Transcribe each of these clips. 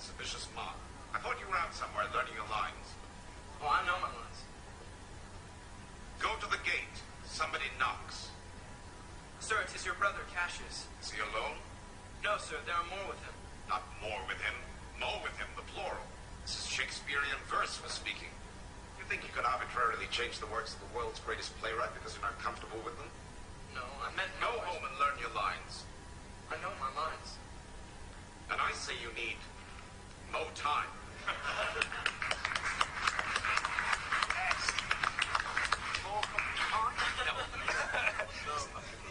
with a vicious mob. I thought you were out somewhere learning your lines. Oh, I know my lines. Go to the gate. Somebody knocks. Sir, it is your brother, Cassius. Is he alone? No, sir, there are more with him. Not more with him. More with him, the plural. This is Shakespearean verse we're speaking. You think you could arbitrarily change the works of the world's greatest playwright because you're not comfortable with them? No, I meant Go home and learn your lines. I know my lines. And I say you need more time.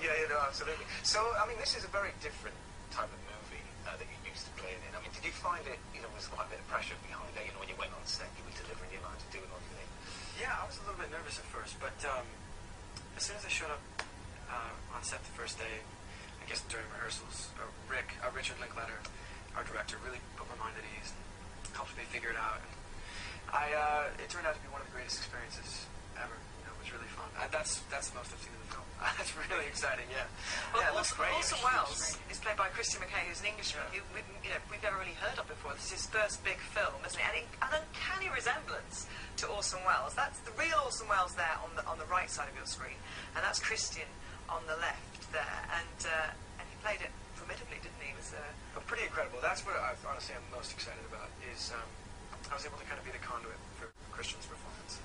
Yeah, you know, absolutely. So, I mean, this is a very different type of movie that you're used to playing in. I mean, did you find it, you know, was quite a bit of pressure behind it? You know, when you went on set, you were delivering your lines, doing all your thing. Yeah, I was a little bit nervous at first, but as soon as I showed up on set the first day, I guess during rehearsals, Richard Linklater, our director, really put my mind at ease and helped me figure it out. And it turned out to be one of the greatest experiences ever. You know, it was really fun. That's the most I've seen in the film. That's really exciting, yeah. Well, yeah, it looks great. Orson Welles is played by Christian McKay, who's an Englishman who we've never really heard of before. This is his first big film, isn't it? And an uncanny resemblance to Orson Welles. That's the real Orson Welles there on the right side of your screen, and that's Christian on the left there. And he played it formidably, didn't he? It was pretty incredible. That's what honestly I'm most excited about. Is I was able to kind of be the conduit for Christian's performance.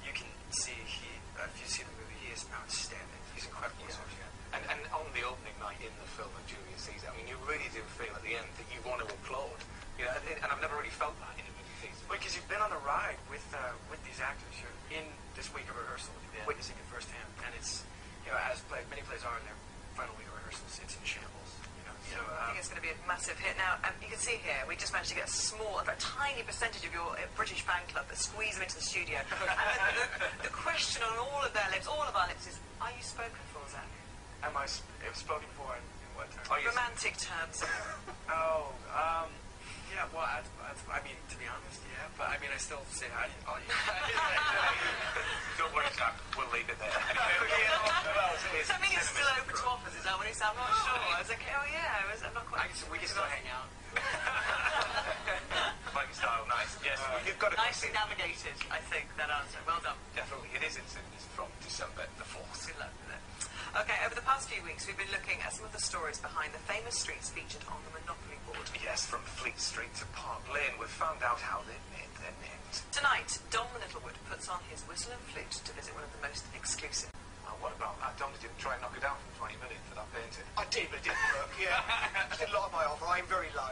You can see if you see the movie, he is outstanding. He's incredible. Yeah. And on the opening night in the film of Julius Caesar, I mean, you really do feel at the end that you want to applaud. You know, and I've never really felt that in a movie. Because you've been on the ride with these actors. You're in this week of rehearsal. You're witnessing it firsthand, and it's, you know, as many plays are in their final week of rehearsals, it's in shambles. So I think it's going to be a massive hit. Now, you can see here, we just managed to get a tiny percentage of your British fan club that squeeze them into the studio. And the question on all of our lips is, are you spoken for, Zac? Am I spoken for in what terms? Romantic terms. Yeah, well, I mean, to be honest, yeah. But, I mean, I still say hi to all you. Don't worry, Zac, we'll leave it there. So I mean, it's still open to offers, is that what he said? I'm not sure. I was like, oh yeah, I'm not quite... We can still hang out. Like your style, nice. Yes, you've got to... Nicely navigated, I think, that answer. Well done. Definitely, it is in cinemas from December the 4th. Good luck with it. Okay, over the past few weeks, we've been looking at some of the stories behind the famous streets featured on the Monopoly board. Yes, from Fleet Street to Park Lane, we've found out how they made their names. Tonight, Dom Littlewood puts on his whistle and flute to visit one of the most exclusive. What about that? Dom, did you try and knock it down from 20 million for that painting? I did, but it didn't work, yeah. I didn't like my offer, I aim very low.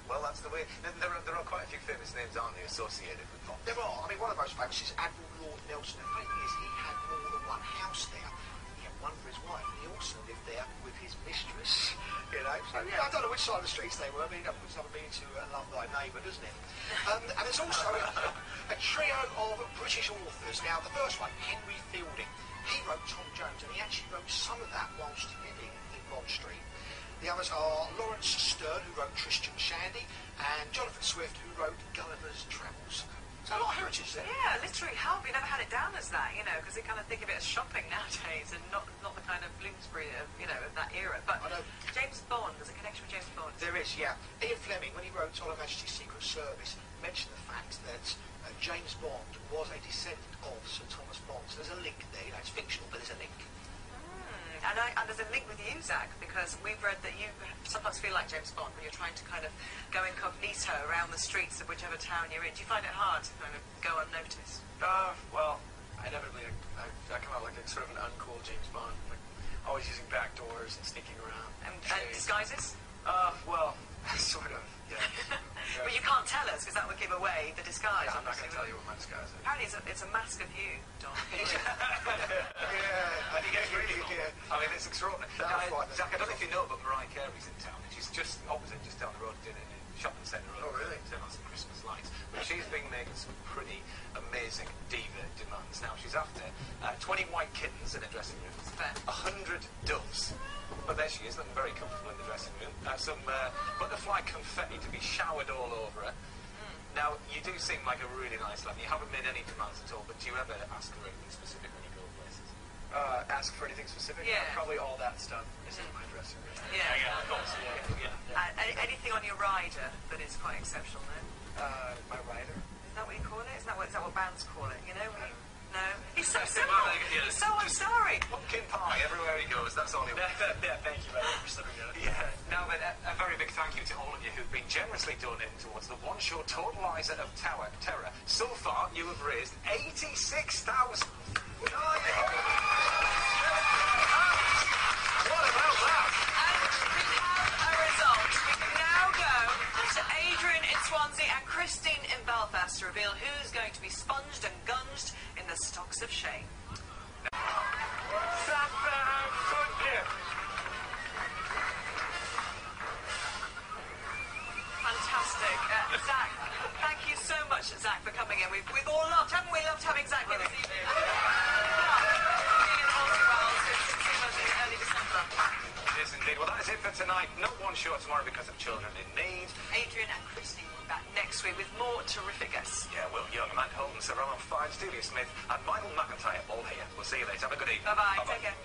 Well, that's the way. There are quite a few famous names, aren't there, associated with Dom? There are. I mean, one of the most famous is Admiral Lord Nelson. The funny thing is, he had more than one house there. He had one for his wife, and he also lived there with his mistress. You know, so yeah, I don't know which side of the streets they were. I mean, that puts something into Love Thy Neighbour, doesn't it? And there's also a trio of British authors. Now, the first one, Henry Fielding, he wrote Tom Jones, and he actually wrote some of that whilst living in Bond Street. The others are Lawrence Stern, who wrote Tristram Shandy, and Jonathan Swift, who wrote Gulliver's Travels. So a lot of heritage there. Yeah, literary help. We never had it down as that, you know, because they kind of think of it as shopping nowadays, and not the kind of Bloomsbury of, you know, of that era. But I know. James Bond, there's a connection with James Bond. There is, yeah. Ian Fleming, when he wrote On Her Majesty's Secret Service, mentioned the fact that James Bond was a descendant of Sir Thomas Bond. So there's a link there. You know, it's fictional, but there's a link. And there's a link with you, Zac, because we've read that you sometimes feel like James Bond when you're trying to kind of go incognito around the streets of whichever town you're in. Do you find it hard to kind of go unnoticed? Well, inevitably I come out like a sort of an uncool James Bond, like always using back doors and sneaking around. And disguises? Well, sort of, yeah. But you can't tell us, because that would give away the disguise. Yeah, I'm not going to tell you what my disguise is. Apparently it's a mask of you, Don. Yeah, and he gets really long. I mean, it's extraordinary. Zac, I don't know if you know, but Mariah Carey's in town, and she's just opposite, just down the road, did it in shopping centre. Oh, really? Turn on some Christmas lights. But she's been making some pretty amazing diva demands. Now, she's after 20 white kittens in a dressing room, 100 doves. But there she is, looking very comfortable in the dressing room. Some butterfly confetti to be showered all over her. Now, you do seem like a really nice lad. You haven't made any demands at all, but do you ever ask for anything specific when you go places? Ask for anything specific? Yeah. Probably all that stuff is in my dressing room. Yeah. Of course. Yeah. Anything on your rider that is quite exceptional, no? My rider. Is that what you call it? Is that what bands call it? You know? No. He's so simple. He's so sorry. Pumpkin pie everywhere he goes, that's all he wants. Yeah, thank you very much for slipping out. Yeah. Now then, a very big thank you to all of you who've been generously donating towards the one-show totaliser of Terror. So far, you have raised 86,000. What about that? And we have a result. We can now go to Adrian in Swansea and Christine in Belfast to reveal who's going to be sponged and gunged in the stocks of shame. Fantastic. Zac, thank you so much, Zac, for coming in. We've all loved, haven't we? Loved having Zac here this evening. Being in Horsey Wells in early December. It is indeed. Well, that is it for tonight. No one show tomorrow because of children in need. Adrian and Christine will be back next week with more terrific guests. Yeah, Will Young, Matt Holden, Sir Ronald Fives, Julia Smith, and Michael McIntyre all here. We'll see you later. Have a good evening. Bye-bye. Bye-bye. Take care.